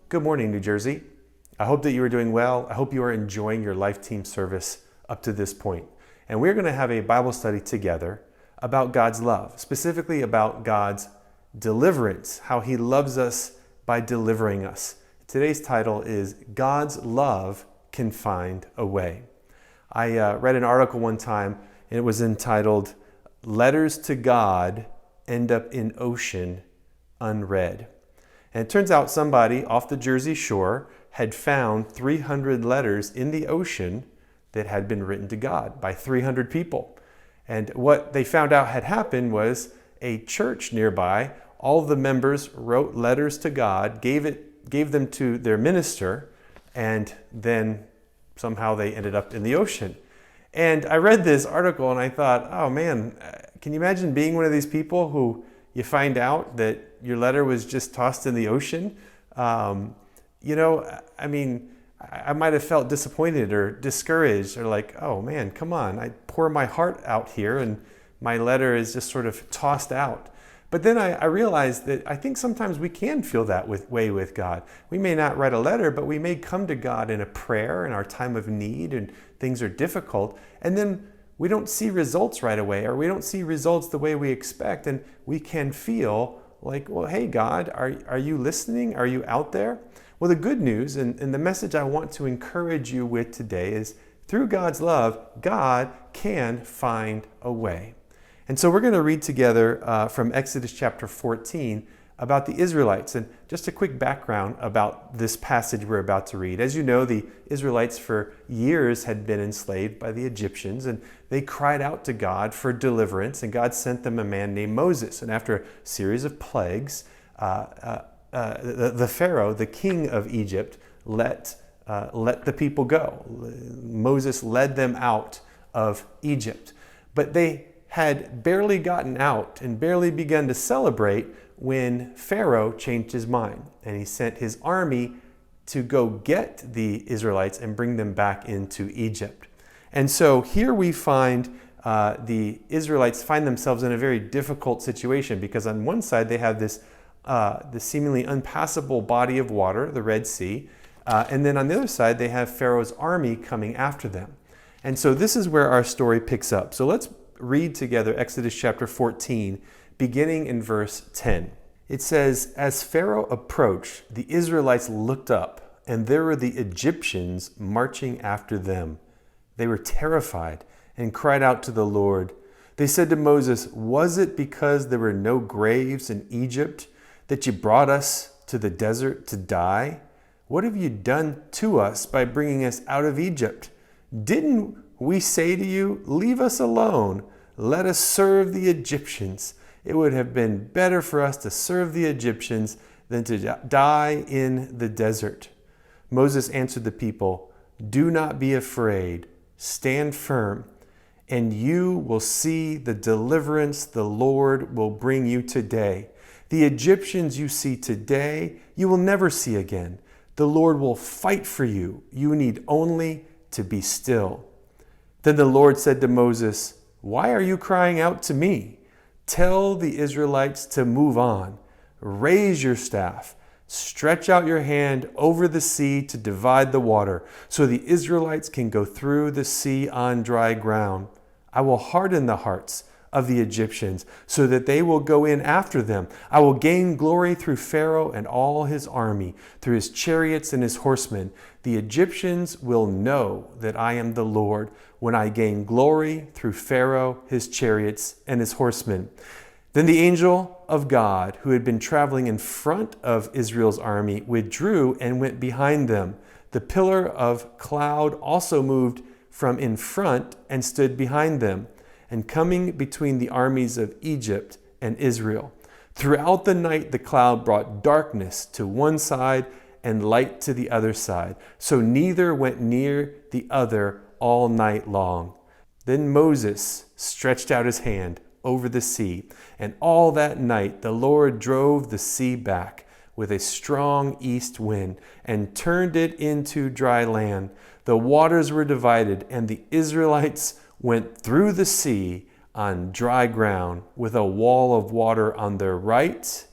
Good morning, New Jersey. I hope that you are doing well. I hope you are enjoying your Life Team service up to this point. And we're going to have a Bible study together about God's love, specifically about God's deliverance, how He loves us by delivering us. Today's title is God's Love Can Find a Way. I read an article one time, and it was entitled, Letters to God End Up in Ocean Unread. And it turns out somebody off the Jersey shore had found 300 letters in the ocean that had been written to God by 300 people. And what they found out had happened was a church nearby, all of the members wrote letters to God, gave them to their minister, and then somehow they ended up in the ocean. And I read this article and I thought, oh man, can you imagine being one of these people who you find out that your letter was just tossed in the ocean? I might have felt disappointed or discouraged or like, oh man, come on, I pour my heart out here and my letter is just sort of tossed out. But then I realized that I think sometimes we can feel that way with God. We may not write a letter, but we may come to God in a prayer in our time of need and things are difficult. And then we don't see results right away, or we don't see results the way we expect. And we can feel like, well, hey, God, are you listening? Are you out there? Well, the good news and the message I want to encourage you with today is through God's love, God can find a way. And so we're going to read together from Exodus chapter 14 about the Israelites. And just a quick background about this passage we're about to read. As you know, the Israelites for years had been enslaved by the Egyptians, and they cried out to God for deliverance, and God sent them a man named Moses. And after a series of plagues, the Pharaoh, the king of Egypt, let the people go. Moses led them out of Egypt. But they had barely gotten out and barely begun to celebrate when Pharaoh changed his mind, and he sent his army to go get the Israelites and bring them back into Egypt. And so here we find the Israelites find themselves in a very difficult situation, because on one side they have this seemingly unpassable body of water, the Red Sea, and then on the other side they have Pharaoh's army coming after them. And so this is where our story picks up. So let's read together Exodus chapter 14, beginning in verse 10. It says, As Pharaoh approached, the Israelites looked up, and there were the Egyptians marching after them. They were terrified and cried out to the Lord. They said to Moses, Was it because there were no graves in Egypt that you brought us to the desert to die? What have you done to us by bringing us out of Egypt? Didn't we say to you, Leave us alone, let us serve the Egyptians? It would have been better for us to serve the Egyptians than to die in the desert. Moses answered the people, Do not be afraid, stand firm, and you will see the deliverance the Lord will bring you today. The Egyptians you see today, you will never see again. The Lord will fight for you. You need only to be still. Then the Lord said to Moses, Why are you crying out to me? Tell the Israelites to move on. Raise your staff. Stretch out your hand over the sea to divide the water, so the Israelites can go through the sea on dry ground. I will harden the hearts of the Egyptians, so that they will go in after them. I will gain glory through Pharaoh and all his army, through his chariots and his horsemen. The Egyptians will know that I am the Lord when I gain glory through Pharaoh, his chariots, and his horsemen. Then the angel of God, who had been traveling in front of Israel's army, withdrew and went behind them. The pillar of cloud also moved from in front and stood behind them, and coming between the armies of Egypt and Israel. Throughout the night the cloud brought darkness to one side and light to the other side, so neither went near the other all night long. Then Moses stretched out his hand over the sea, and all that night the Lord drove the sea back with a strong east wind and turned it into dry land. The waters were divided, and the Israelites went through the sea on dry ground with a wall of water on their right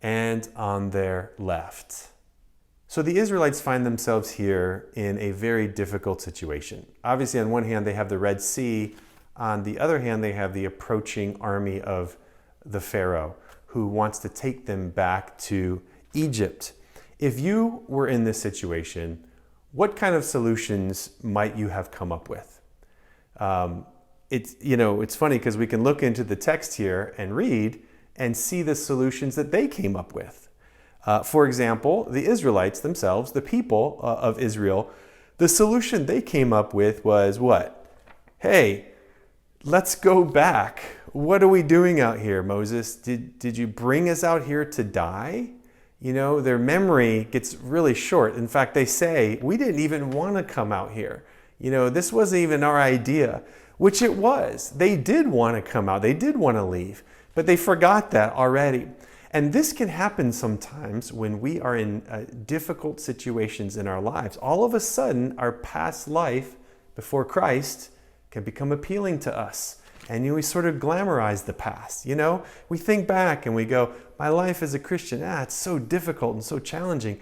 and on their left. So the Israelites find themselves here in a very difficult situation. Obviously, on one hand, they have the Red Sea. On the other hand, they have the approaching army of the Pharaoh, who wants to take them back to Egypt. If you were in this situation, what kind of solutions might you have come up with? It's funny because we can look into the text here and read and see the solutions that they came up with. For example, the Israelites themselves, the people of Israel, the solution they came up with was what? Hey, let's go back. What are we doing out here, Moses? Did you bring us out here to die? Their memory gets really short. In fact, they say, we didn't even want to come out here. This wasn't even our idea, which it was. They did want to come out. They did want to leave, but they forgot that already. And this can happen sometimes when we are in difficult situations in our lives. All of a sudden, our past life before Christ can become appealing to us. And we sort of glamorize the past. We think back and we go, my life as a Christian, it's so difficult and so challenging.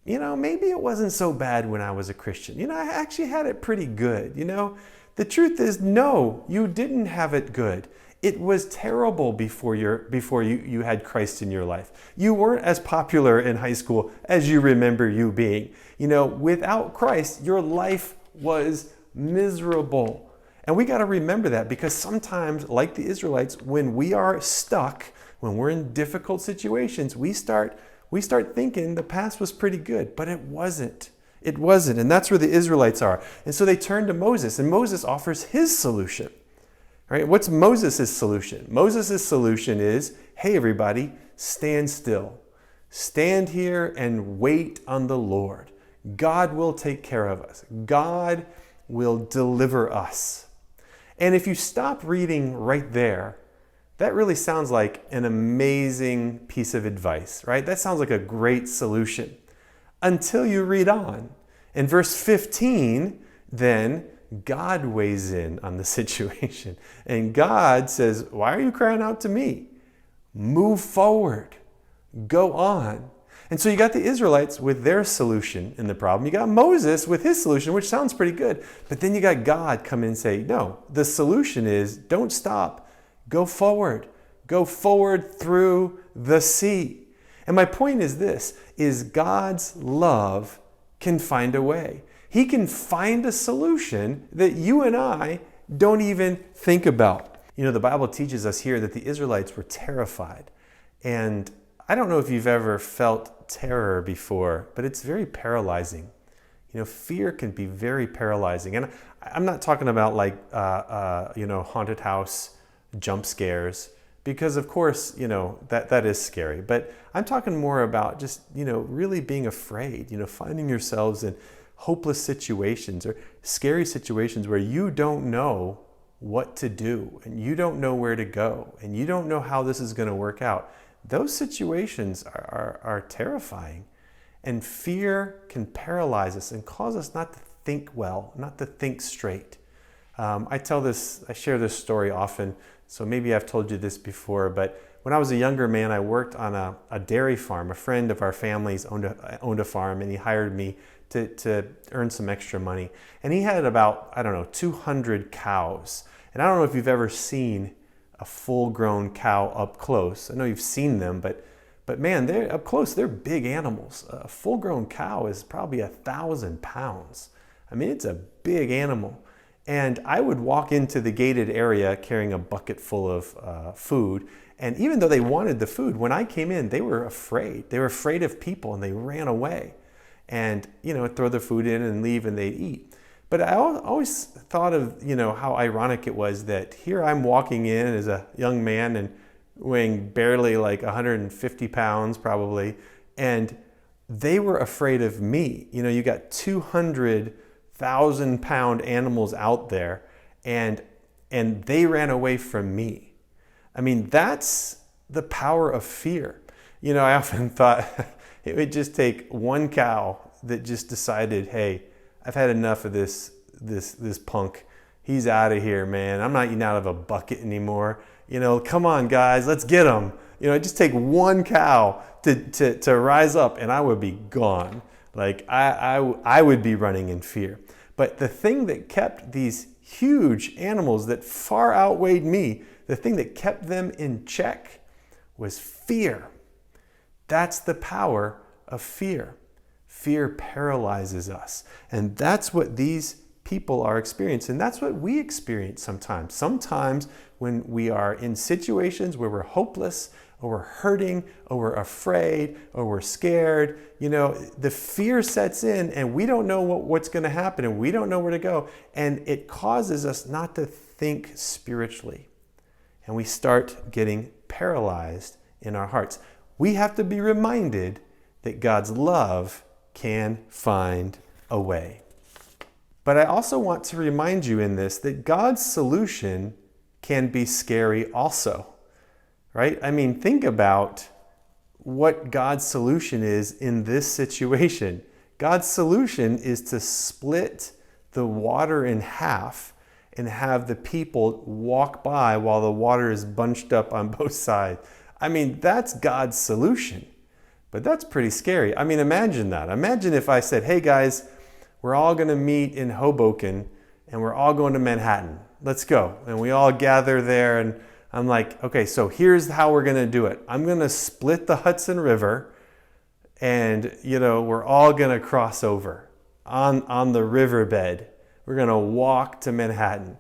Maybe it wasn't so bad when I was a Christian. I actually had it pretty good. The truth is, no, you didn't have it good. It was terrible before you had Christ in your life. You weren't as popular in high school as you remember you being. Without Christ, your life was miserable. And we got to remember that, because sometimes, like the Israelites, when we are stuck, when we're in difficult situations, we start thinking the past was pretty good, but it wasn't. It wasn't. And that's where the Israelites are. And so they turn to Moses, and Moses offers his solution. Right? What's Moses' solution? Moses' solution is, hey, everybody, stand still. Stand here and wait on the Lord. God will take care of us. God will deliver us. And if you stop reading right there, that really sounds like an amazing piece of advice, right? That sounds like a great solution until you read on. In verse 15, then, God weighs in on the situation. And God says, why are you crying out to me? Move forward. Go on. And so you got the Israelites with their solution in the problem. You got Moses with his solution, which sounds pretty good. But then you got God come in and say, no, the solution is don't stop. Go forward. Go forward through the sea. And my point is this, is God's love can find a way. He can find a solution that you and I don't even think about. The Bible teaches us here that the Israelites were terrified. And I don't know if you've ever felt terror before, but it's very paralyzing. Fear can be very paralyzing. And I'm not talking about haunted house jump scares, because of course, that is scary. But I'm talking more about just, really being afraid, finding yourselves in hopeless situations or scary situations where you don't know what to do and you don't know where to go and you don't know how this is going to work out. Those situations are terrifying, and fear can paralyze us and cause us not to think well, not to think straight. I share this story often, so maybe I've told you this before, but when I was a younger man, I worked on a dairy farm. A friend of our family's owned a farm, and he hired me to earn some extra money. And he had about, 200 cows. And I don't know if you've ever seen a full-grown cow up close. I know you've seen them, but man, they're up close. They're big animals. A full-grown cow is probably 1,000 pounds. I mean, it's a big animal. And I would walk into the gated area carrying a bucket full of food. And even though they wanted the food, when I came in, they were afraid. They were afraid of people, and they ran away. And, throw the food in and leave, and they'd eat. But I always thought of, how ironic it was that here I'm walking in as a young man and weighing barely 150 pounds probably, and they were afraid of me. You got 200,000-pound animals out there, and they ran away from me. I mean, that's the power of fear. I often thought it would just take one cow that just decided, hey, I've had enough of this punk. He's out of here, man. I'm not eating out of a bucket anymore. Come on, guys, let's get him. it'd just take one cow to rise up and I would be gone. Like I would be running in fear. But the thing that kept these huge animals that far outweighed me, the thing that kept them in check was fear. That's the power of fear. Fear paralyzes us. And that's what these people are experiencing. That's what we experience sometimes. Sometimes when we are in situations where we're hopeless, or we're hurting, or we're afraid, or we're scared, the fear sets in and we don't know what's going to happen and we don't know where to go. And it causes us not to think spiritually. And we start getting paralyzed in our hearts. We have to be reminded that God's love can find a way. But I also want to remind you in this that God's solution can be scary also. Right? I mean, think about what God's solution is in this situation. God's solution is to split the water in half and have the people walk by while the water is bunched up on both sides. I mean, that's God's solution. But that's pretty scary. I mean, imagine that. Imagine if I said, hey guys, we're all going to meet in Hoboken and we're all going to Manhattan. Let's go. And we all gather there and I'm like, okay, so here's how we're going to do it. I'm going to split the Hudson River and, we're all going to cross over on the riverbed. We're going to walk to Manhattan.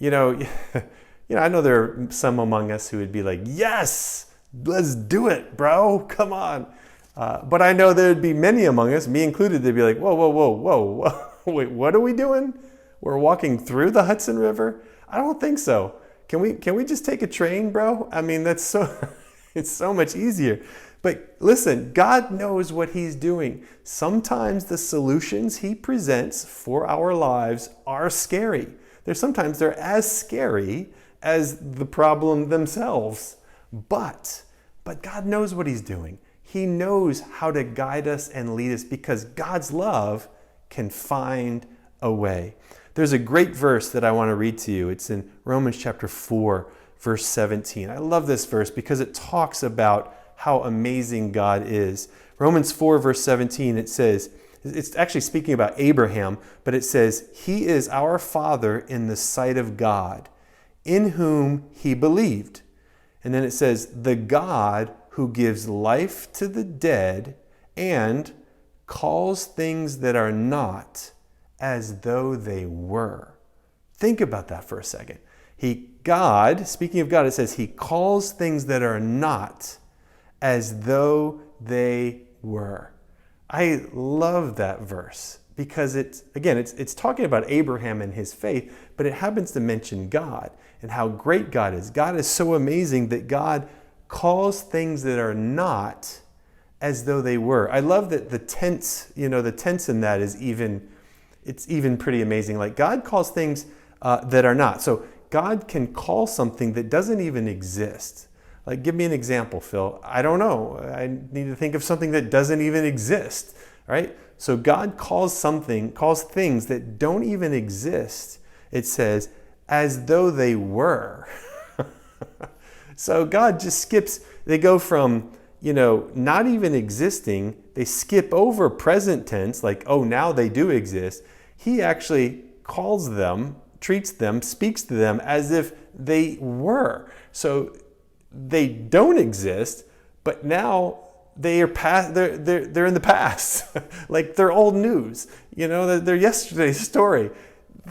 I know there are some among us who would be like, yes, let's do it, bro. Come on. But I know there'd be many among us, me included, they'd be like, whoa. Wait, what are we doing? We're walking through the Hudson River? I don't think so. Can we just take a train, bro? I mean, it's so much easier. But listen, God knows what he's doing. Sometimes the solutions he presents for our lives are scary. Sometimes they're as scary as the problem themselves. But God knows what he's doing. He knows how to guide us and lead us because God's love can find a way. There's a great verse that I want to read to you. It's in Romans chapter 4, verse 17. I love this verse because it talks about how amazing God is. Romans 4, verse 17, it says, it's actually speaking about Abraham, but it says, he is our father in the sight of God, in whom he believed. And then it says, the God who gives life to the dead and calls things that are not as though they were. Think about that for a second. Speaking of God, it says he calls things that are not as though they were. I love that verse because it's talking about Abraham and his faith, but it happens to mention God and how great God is. God is so amazing that God calls things that are not as though they were. I love that the tense in that is even pretty amazing. Like God calls things that are not. So God can call something that doesn't even exist. Like, give me an example, Phil. I don't know. I need to think of something that doesn't even exist, right? So God calls things that don't even exist, it says, as though they were. So God just skips, they go from, not even existing, they skip over present tense, like, oh, now they do exist. He actually calls them, treats them, speaks to them as if they were. So they don't exist, but now they're in the past. Like they're old news. They're yesterday's story.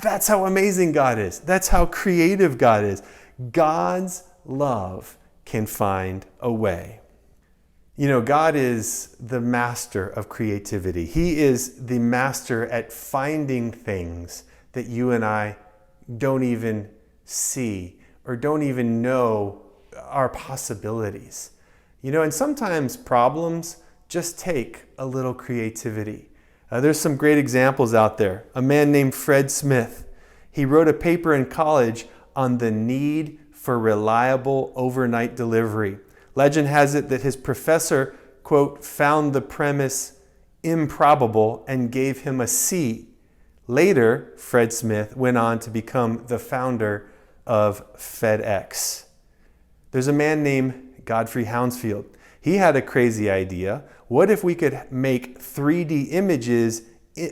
That's how amazing God is. That's how creative God is. God's love can find a way. God is the master of creativity. He is the master at finding things that you and I don't even see or don't even know are possibilities. And sometimes problems just take a little creativity. There's some great examples out there. A man named Fred Smith, he wrote a paper in college on the need for reliable overnight delivery. Legend has it that his professor, quote, found the premise improbable and gave him a C. Later, Fred Smith went on to become the founder of FedEx. There's a man named Godfrey Hounsfield. He had a crazy idea. What if we could make 3D images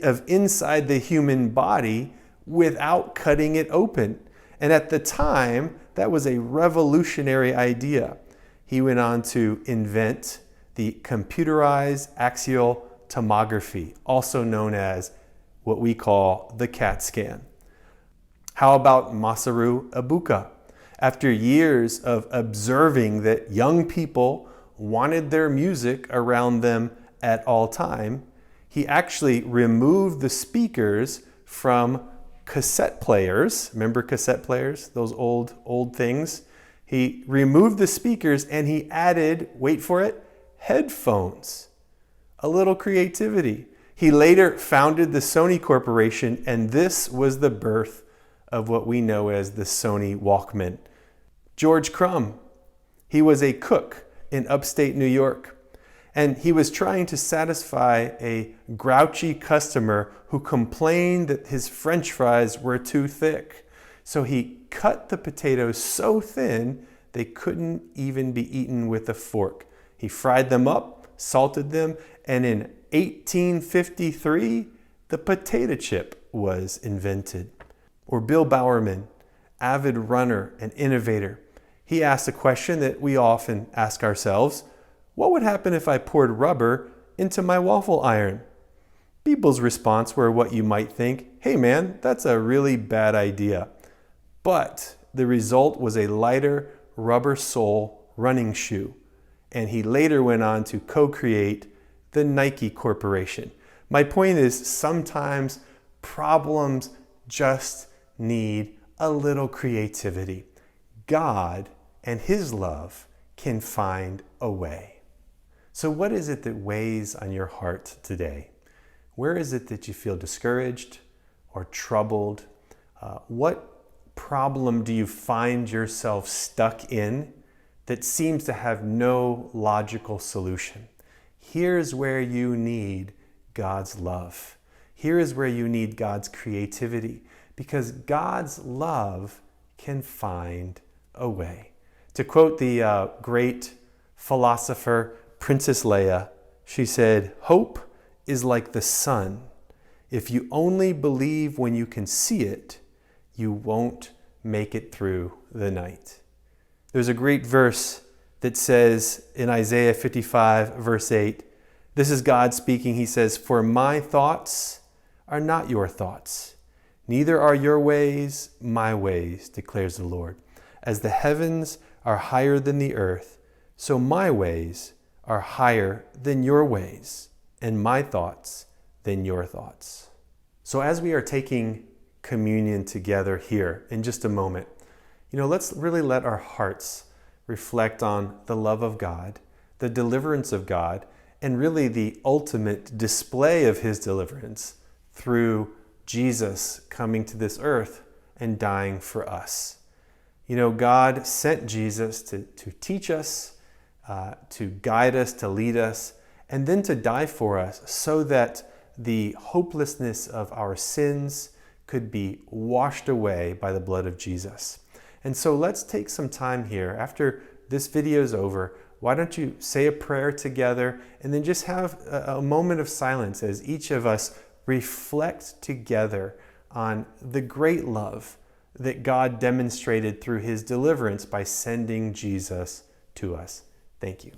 of inside the human body without cutting it open? And at the time, that was a revolutionary idea. He went on to invent the computerized axial tomography, also known as what we call the CAT scan. How about Masaru Ibuka? After years of observing that young people wanted their music around them at all time, he actually removed the speakers from cassette players. Remember cassette players? Those old things? He removed the speakers and he added, wait for it, headphones. A little creativity. He later founded the Sony Corporation, and this was the birth of what we know as the Sony Walkman. George Crumb, he was a cook in upstate New York, and he was trying to satisfy a grouchy customer who complained that his French fries were too thick. So he cut the potatoes so thin they couldn't even be eaten with a fork. He fried them up, salted them, and in 1853, the potato chip was invented. Or Bill Bowerman, avid runner and innovator. He asked a question that we often ask ourselves: what would happen if I poured rubber into my waffle iron? People's response were what you might think, hey man, that's a really bad idea. But the result was a lighter rubber sole running shoe. And he later went on to co-create the Nike Corporation. My point is, sometimes problems just need a little creativity. God and His love can find a way. So what is it that weighs on your heart today? Where is it that you feel discouraged or troubled? What problem do you find yourself stuck in that seems to have no logical solution? Here's where you need God's love. Here is where you need God's creativity, because God's love can find a way. To quote the great philosopher Princess Leia, she said, "Hope is like the sun. If you only believe when you can see it, you won't make it through the night." There's a great verse that says in Isaiah 55, verse 8, this is God speaking. He says, "For my thoughts are not your thoughts, neither are your ways my ways, declares the Lord. As the heavens are higher than the earth, so my ways are higher than your ways, and my thoughts than your thoughts." So as we are taking communion together here in just a moment, let's really let our hearts reflect on the love of God, the deliverance of God, and really the ultimate display of His deliverance through Jesus coming to this earth and dying for us. God sent Jesus to teach us, to guide us, to lead us, and then to die for us so that the hopelessness of our sins could be washed away by the blood of Jesus. And so let's take some time here. After this video is over, why don't you say a prayer together and then just have a moment of silence as each of us reflect together on the great love that God demonstrated through His deliverance by sending Jesus to us. Thank you.